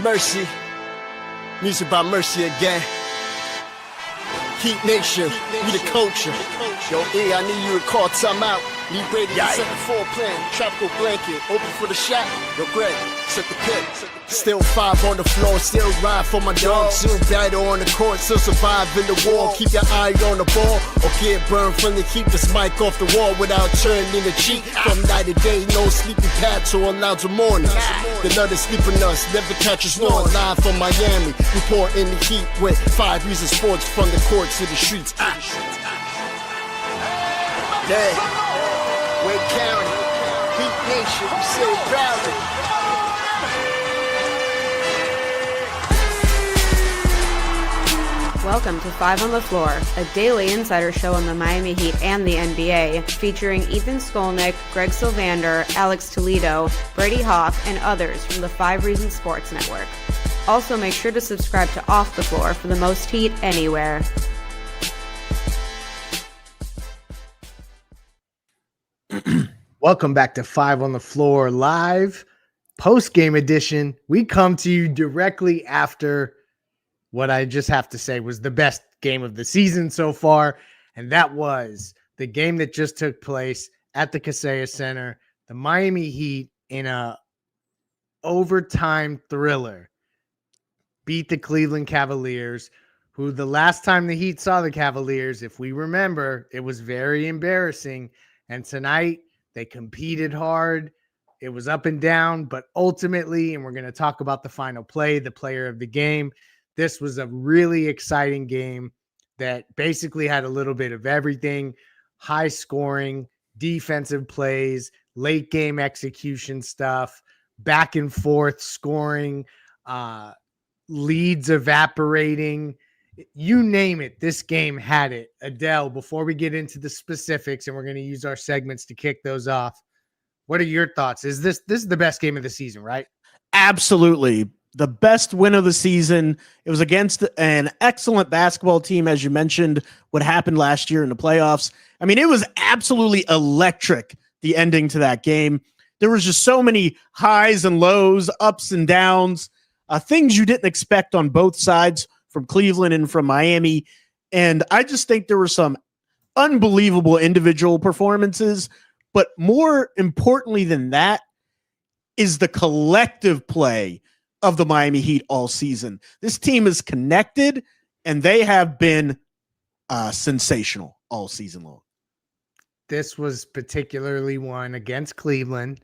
Mercy. Music by Mercy again. Heat Nation, we the culture. Yo, E, I need you to call timeout. Need Brady to set the floor plan. Tropical blanket, open for the shot. Yo, Greg, set the pick. Still 5 on the floor, still ride for my dog. Still battle on the court, still survive in the war. Keep your eye on the ball, or get burned from the keep this mic off the wall without turning the cheek. From night to day, no sleepy paths or allowed to morning. The nut is sleeping us, never catch us snoring. Live from Miami, report in the heat with 5 reasons sports from the courts to the streets. Yeah, Wake County, Heat Nation, we say it proudly. Welcome to 5 on the Floor, a daily insider show on the Miami Heat and the NBA, featuring Ethan Skolnick, Greg Sylvander, Alex Toledo, Brady Hawk, and others from the 5 Reasons Sports Network. Also, make sure to subscribe to Off the Floor for the most heat anywhere. Welcome back to 5 on the Floor live, post-game edition. We come to you directly after what I just have to say was the best game of the season so far, and that was the game that just took place at the Kaseya Center. The Miami Heat, in a overtime thriller, beat the Cleveland Cavaliers, who the last time the Heat saw the Cavaliers, if we remember, it was very embarrassing. And tonight, they competed hard. It was up and down, but ultimately, and we're going to talk about the final play, the player of the game, this was a really exciting game that basically had a little bit of everything: high scoring, defensive plays, late game execution stuff, back and forth scoring, leads evaporating. You name it, this game had it. Adele, before we get into the specifics, and we're going to use our segments to kick those off, what are your thoughts? Is this is the best game of the season, right? Absolutely. The best win of the season. It was against an excellent basketball team, as you mentioned, what happened last year in the playoffs. I mean, it was absolutely electric, the ending to that game. There was just so many highs and lows, ups and downs, things you didn't expect on both sides, from Cleveland and from Miami. And I just think there were some unbelievable individual performances, but more importantly than that is the collective play of the Miami Heat all season. This team is connected, and they have been sensational all season long. This was particularly one against Cleveland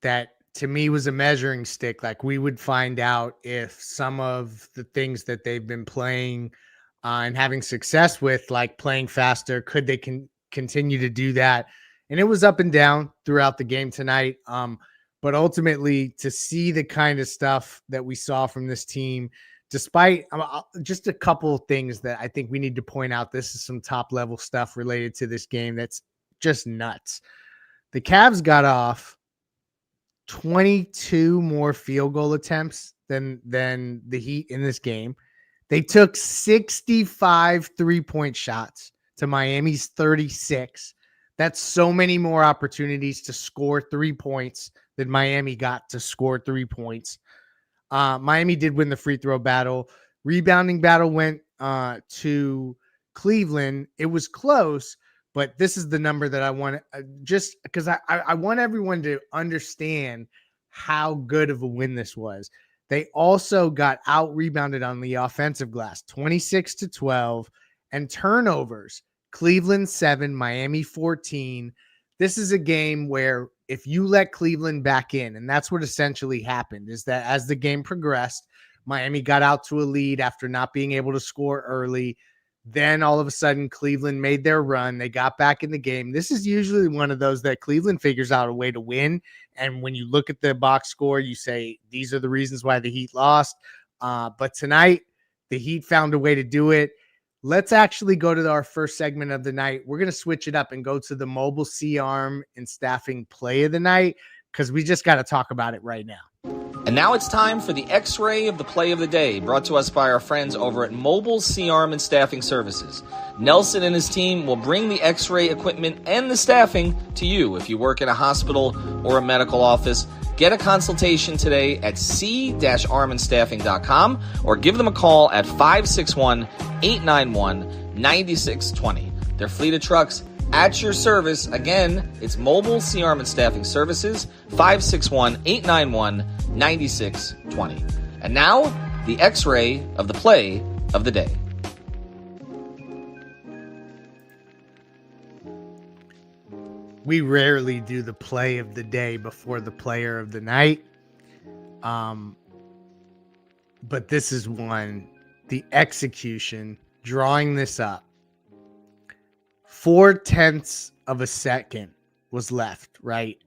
that, to me, was a measuring stick. Like, we would find out if some of the things that they've been playing and having success with, like playing faster, could they continue to do that? And it was up and down throughout the game tonight. But ultimately, to see the kind of stuff that we saw from this team, despite just a couple of things that I think we need to point out, this is some top-level stuff related to this game that's just nuts. The Cavs got off 22 more field goal attempts than the Heat in this game. They took 65 3-point shots to Miami's 36. That's so many more opportunities to score 3 points than Miami got to score 3 points. Miami did win the free throw battle. Rebounding battle went to Cleveland. It was close, but this is the number that I want, just because I want everyone to understand how good of a win this was. They also got out-rebounded on the offensive glass, 26-12, and turnovers. Cleveland 7, Miami 14. This is a game where if you let Cleveland back in, and that's what essentially happened, is that as the game progressed, Miami got out to a lead after not being able to score early. Then all of a sudden, Cleveland made their run. They got back in the game. This is usually one of those that Cleveland figures out a way to win. And when you look at the box score, you say, these are the reasons why the Heat lost. But tonight, the Heat found a way to do it. Let's actually go to our first segment of the night. We're going to switch it up and go to the mobile C-arm and staffing play of the night, because we just got to talk about it right now. And now it's time for the X-Ray of the Play of the Day, brought to us by our friends over at Mobile C-Arm and Staffing Services. Nelson and his team will bring the X-ray equipment and the staffing to you if you work in a hospital or a medical office. Get a consultation today at c-armandstaffing.com or give them a call at 561-891-9620. Their fleet of trucks at your service. Again, it's Mobile C Arm and Staffing Services, 561-891-9620. And now, the X-ray of the play of the day. We rarely do the play of the day before the player of the night. But this is one, the execution, drawing this up. 0.4 of a second was left, right?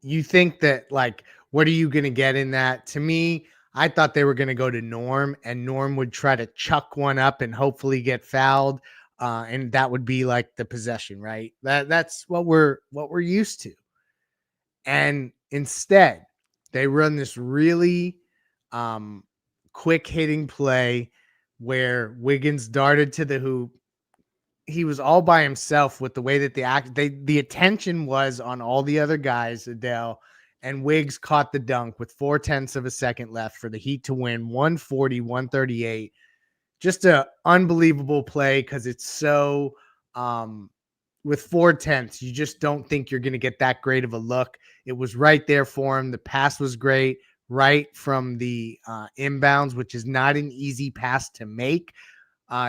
You think that, like, what are you going to get in that? To me, I thought they were going to go to Norm, and Norm would try to chuck one up and hopefully get fouled. And that would be like the possession, right? That's what we're used to. And instead, they run this really quick hitting play where Wiggins darted to the hoop. He was all by himself with the way that the attention was on all the other guys, Adel, and Wiggs caught the dunk with 0.4 of a second left for the Heat to win 140-138. Just an unbelievable play because it's so with 0.4, you just don't think you're going to get that great of a look. It was right there for him. The pass was great, right from the inbounds, which is not an easy pass to make.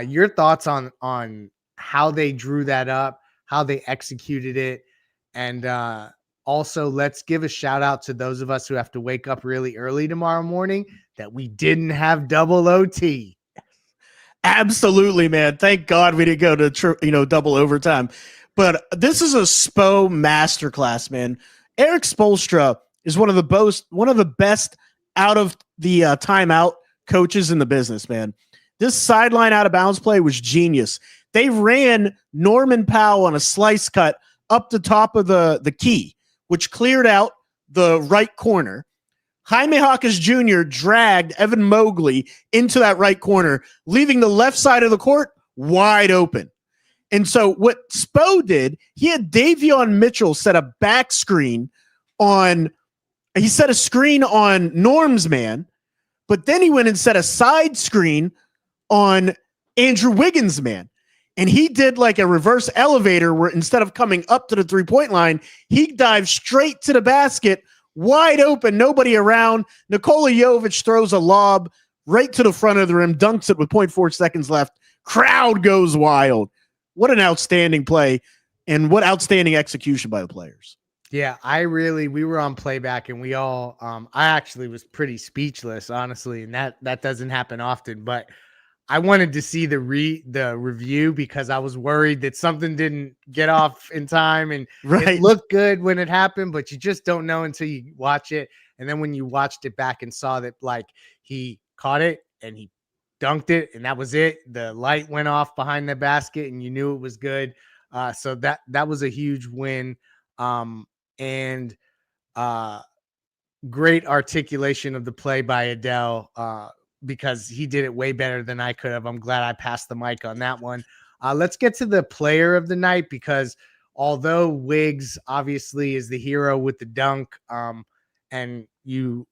Your thoughts on how they drew that up, how they executed it, and also let's give a shout out to those of us who have to wake up really early tomorrow morning that we didn't have double OT. Absolutely, man. Thank God we didn't go to double overtime. But this is a Spo masterclass, man. Erik Spoelstra is one of the best out of the timeout coaches in the business, man. This sideline out of bounds play was genius. They ran Norman Powell on a slice cut up the top of the key, which cleared out the right corner. Jaime Hawkins Jr. dragged Evan Mobley into that right corner, leaving the left side of the court wide open. And so what Spo did, he had Davion Mitchell set a back screen he set a screen on Norm's man, but then he went and set a side screen on Andrew Wiggins' man. And he did like a reverse elevator where instead of coming up to the three-point line, he dived straight to the basket, wide open, nobody around. Nikola Jovic throws a lob right to the front of the rim, dunks it with 0.4 seconds left. Crowd goes wild. What an outstanding play and what outstanding execution by the players. Yeah, we were on playback and we all, I actually was pretty speechless, honestly. And that doesn't happen often, but I wanted to see the review because I was worried that something didn't get off in time, and It looked good when it happened, but you just don't know until you watch it. And then when you watched it back and saw that, like, he caught it and he dunked it and that was it. The light went off behind the basket and you knew it was good. So that was a huge win. And great articulation of the play by Adel. Because he did it way better than I could have. I'm glad I passed the mic on that one. Let's get to the player of the night, because although Wiggs obviously is the hero with the dunk, and you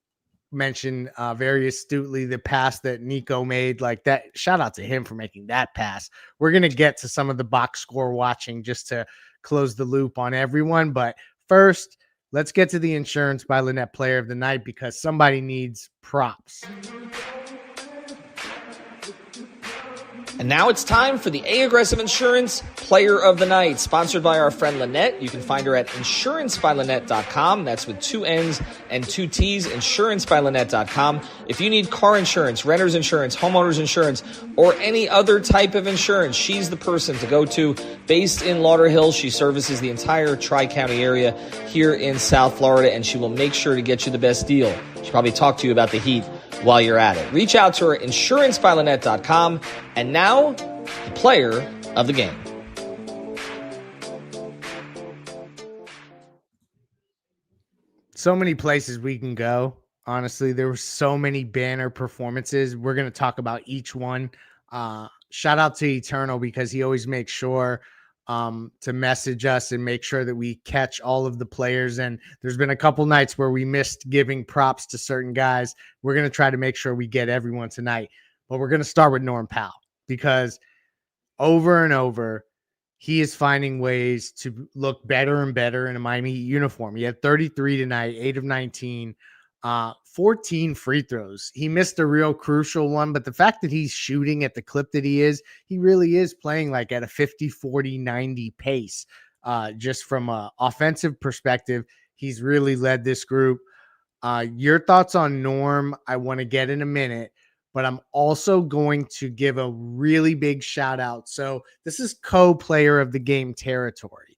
mentioned very astutely the pass that Nico made, like that, shout out to him for making that pass. We're going to get to some of the box score watching just to close the loop on everyone. But first, let's get to the Insurance by Lynette player of the night, because somebody needs props. And now it's time for the A-Aggressive Insurance Player of the Night, sponsored by our friend Lynette. You can find her at insurancebylynette.com. That's with 2 N's and 2 T's, insurancebylynette.com. If you need car insurance, renter's insurance, homeowner's insurance, or any other type of insurance, she's the person to go to. Based in Lauderhill, she services the entire Tri-County area here in South Florida, and she will make sure to get you the best deal. She'll probably talk to you about the Heat while you're at it. Reach out to her, insurancebylynette.com. And now, the player of the game. So many places we can go. Honestly, there were so many banner performances. We're going to talk about each one. Shout out to Eternal, because he always makes sure to message us and make sure that we catch all of the players. And there's been a couple nights where we missed giving props to certain guys. We're going to try to make sure we get everyone tonight, but we're going to start with Norm Powell, because over and over, he is finding ways to look better and better in a Miami Heat uniform. He had 33 tonight, 8 of 19, 14 free throws. He missed a real crucial one, but the fact that he's shooting at the clip that he really is playing like at a 50, 40, 90 pace. Just from an offensive perspective, he's really led this group. Your thoughts on Norm, I want to get in a minute, but I'm also going to give a really big shout out. So this is co-player of the game territory.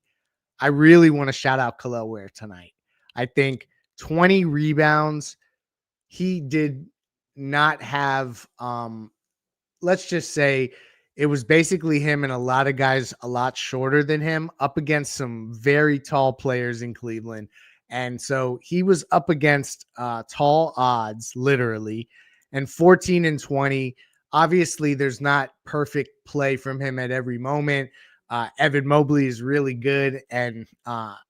I really want to shout out Kel'el Ware tonight. I think 20 rebounds. He did not have, let's just say it was basically him and a lot of guys a lot shorter than him up against some very tall players in Cleveland. And so he was up against tall odds, literally, and 14 and 20. Obviously, there's not perfect play from him at every moment. Evan Mobley is really good, and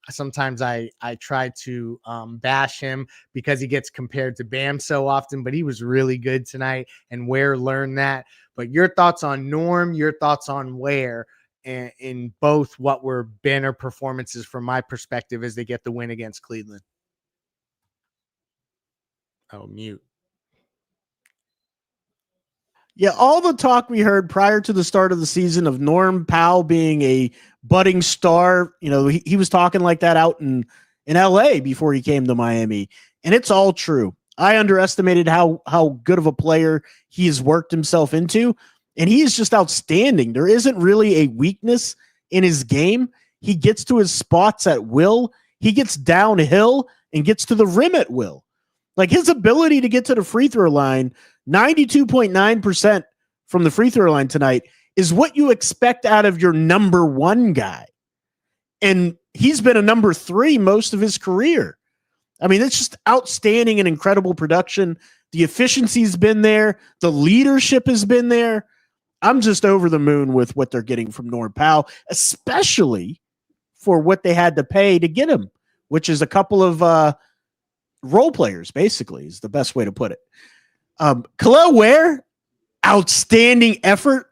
sometimes I try to bash him because he gets compared to Bam so often, but he was really good tonight, and Ware learned that. But your thoughts on Norm, your thoughts on Ware in both what were banner performances from my perspective as they get the win against Cleveland. Oh, mute. Yeah, all the talk we heard prior to the start of the season of Norm Powell being a budding star, he was talking like that out in LA before he came to Miami. And it's all true. I underestimated how good of a player he has worked himself into, and he is just outstanding. There isn't really a weakness in his game. He gets to his spots at will. He gets downhill and gets to the rim at will. Like, his ability to get to the free throw line, 92.9% from the free throw line tonight, is what you expect out of your number one guy. And he's been a number 3 most of his career. I mean, it's just outstanding and incredible production. The efficiency's been there. The leadership has been there. I'm just over the moon with what they're getting from Norm Powell, especially for what they had to pay to get him, which is a couple of role players, basically, is the best way to put it. Kel'el Ware, outstanding effort,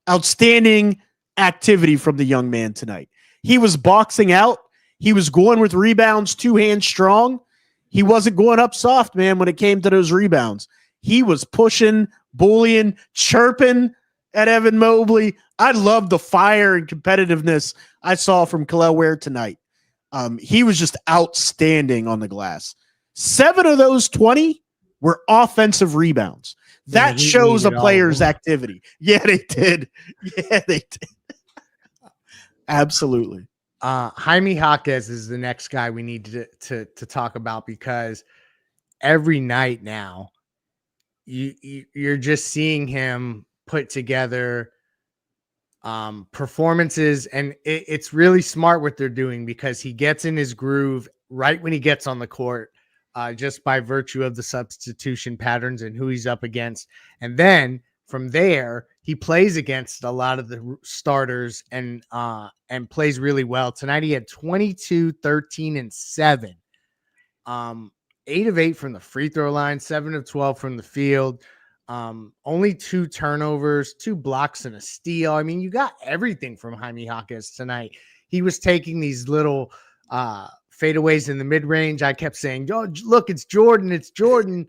outstanding activity from the young man tonight. He was boxing out. He was going with rebounds 2 hands strong. He wasn't going up soft, man, when it came to those rebounds. He was pushing, bullying, chirping at Evan Mobley. I love the fire and competitiveness I saw from Kel'el Ware tonight. He was just outstanding on the glass. 7 of those 20 were offensive rebounds. That shows a player's activity. Yeah, they did. Absolutely. Jaime Jaquez is the next guy we need to talk about, because every night now you're just seeing him put together performances, and it's really smart what they're doing, because he gets in his groove right when he gets on the court. Just by virtue of the substitution patterns and who he's up against. And then from there, he plays against a lot of the starters and plays really well. Tonight, he had 22, 13, and 7. 8 of 8 from the free throw line, 7 of 12 from the field. Only 2 turnovers, 2 blocks, and a steal. I mean, you got everything from Jaime Jaquez tonight. He was taking these little fadeaways in the mid-range. I kept saying, "Oh, look, it's Jordan, it's Jordan."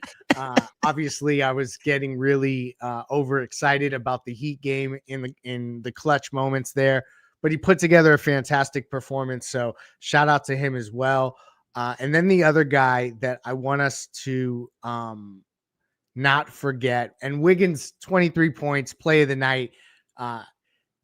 Obviously, I was getting really overexcited about the Heat game in the clutch moments there, but he put together a fantastic performance. So shout out to him as well. And then the other guy that I want us to not forget, and Wiggins, 23 points, play of the night.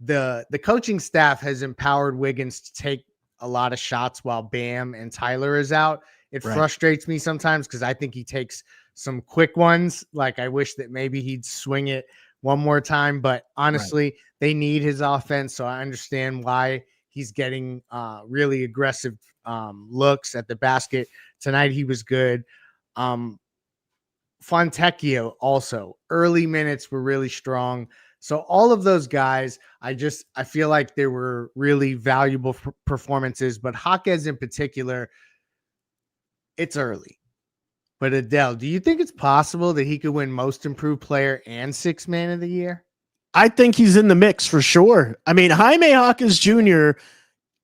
The coaching staff has empowered Wiggins to take a lot of shots while Bam and Tyler is out. It frustrates me sometimes because I think he takes some quick ones. Like, I wish that maybe he'd swing it one more time, but honestly, they need his offense. So I understand why he's getting really aggressive looks at the basket. Tonight, he was good. Fontecchio also, early minutes were really strong. So all of those guys, I feel like they were really valuable performances, but Jaquez in particular, it's early. But Adel, do you think it's possible that he could win most improved player and sixth man of the year? I think he's in the mix for sure. I mean, Jaime Jaquez Jr.,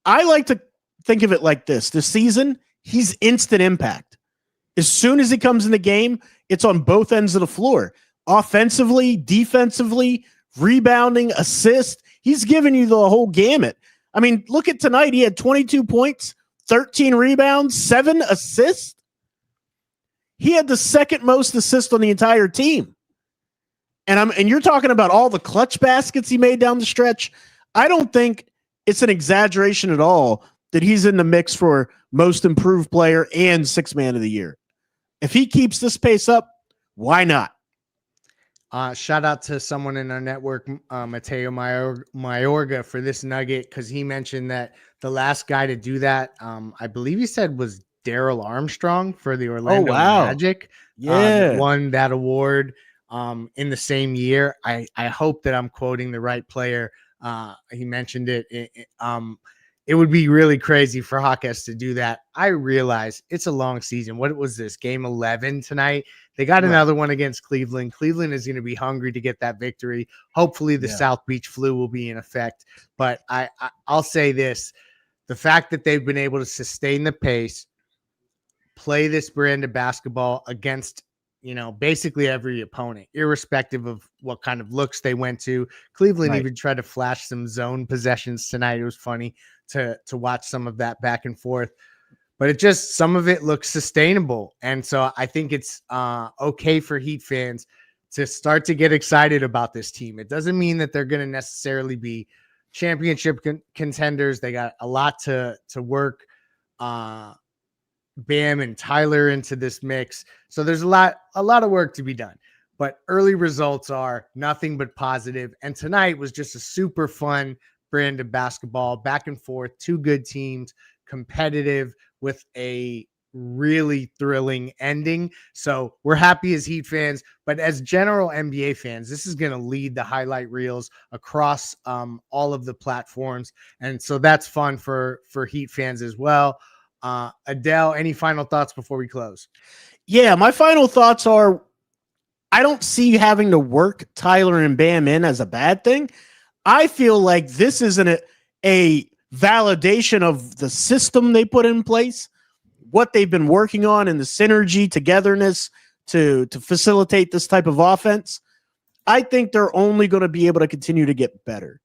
I like to think of it like this. This season, he's instant impact. As soon as he comes in the game, it's on both ends of the floor. Offensively, defensively, rebounding, assist. He's giving you the whole gamut. I mean, look at tonight. He had 22 points, 13 rebounds, 7 assists. He had the second most assists on the entire team. And you're talking about all the clutch baskets he made down the stretch. I don't think it's an exaggeration at all that he's in the mix for most improved player and sixth man of the year. If he keeps this pace up, why not? Shout out to someone in our network, Mateo Mayorga, for this nugget, because he mentioned that the last guy to do that, I believe he said, was Daryl Armstrong for the Orlando Magic. Yeah. Won that award in the same year. I hope that I'm quoting the right player. He mentioned it. It would be really crazy for Jaquez to do that. I realize it's a long season. What was this, game 11 tonight? They got another one against Cleveland. Cleveland is going to be hungry to get that victory. Hopefully the South Beach flu will be in effect. But I'll say this. The fact that they've been able to sustain the pace, play this brand of basketball against, basically every opponent, irrespective of what kind of looks they went to. Cleveland even tried to flash some zone possessions tonight. It was funny to watch some of that back and forth, but some of it looks sustainable. And so I think it's okay for Heat fans to start to get excited about this team. It doesn't mean that they're going to necessarily be championship contenders. They got a lot to work Bam and Tyler into this mix. So there's a lot of work to be done, but early results are nothing but positive. And tonight was just a super fun brand of basketball, back and forth, two good teams, competitive with a really thrilling ending. So we're happy as Heat fans, but as general NBA fans, this is going to lead the highlight reels across all of the platforms. And so that's fun for Heat fans as well. Adel, any final thoughts before we close? Yeah, my final thoughts are, I don't see having to work Tyler and Bam in as a bad thing. I feel like this isn't a validation of the system they put in place, what they've been working on, and the synergy, togetherness to facilitate this type of offense. I think they're only going to be able to continue to get better.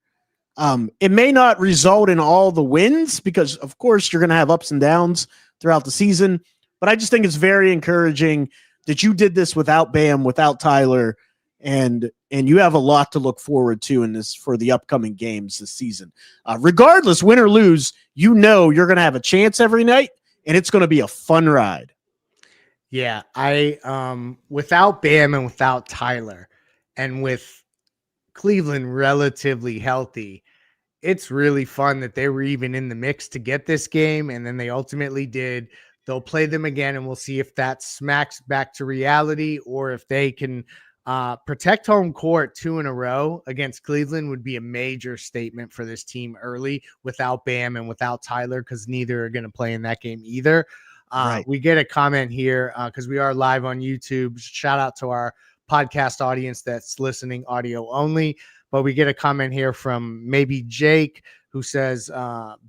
It may not result in all the wins because, of course, you're going to have ups and downs throughout the season. But I just think it's very encouraging that you did this without Bam, without Tyler, and you have a lot to look forward to in this for the upcoming games this season. Regardless, win or lose, you're going to have a chance every night, and it's going to be a fun ride. Yeah, without Bam and without Tyler, and with Cleveland relatively healthy, it's really fun that they were even in the mix to get this game, and then they ultimately did. They'll play them again, and we'll see if that smacks back to reality or if they can protect home court 2 in a row against Cleveland. Would be a major statement for this team early without Bam and without Tyler, because neither are going to play in that game either. Right. We get a comment here because we are live on YouTube. Shout out to our podcast audience that's listening audio only. But we get a comment here from maybe Jake, who says,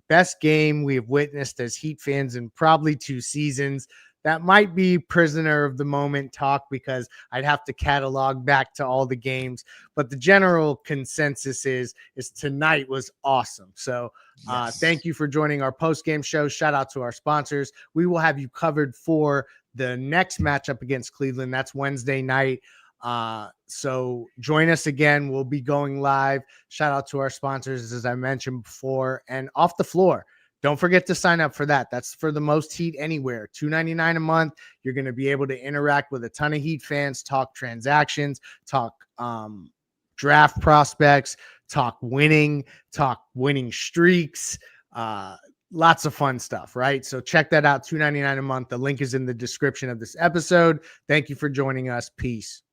best game we have witnessed as Heat fans in probably 2 seasons. That might be prisoner of the moment talk because I'd have to catalog back to all the games. But the general consensus is tonight was awesome. So thank you for joining our post-game show. Shout out to our sponsors. We will have you covered for the next matchup against Cleveland. That's Wednesday night. So join us again. We'll be going live. Shout out to our sponsors, as I mentioned before, and Off the Floor. Don't forget to sign up for that. That's for the most Heat anywhere. $2.99 a month. You're going to be able to interact with a ton of Heat fans, talk transactions, talk draft prospects, talk winning streaks, lots of fun stuff, right? So check that out, $2.99 a month. The link is in the description of this episode. Thank you for joining us. Peace.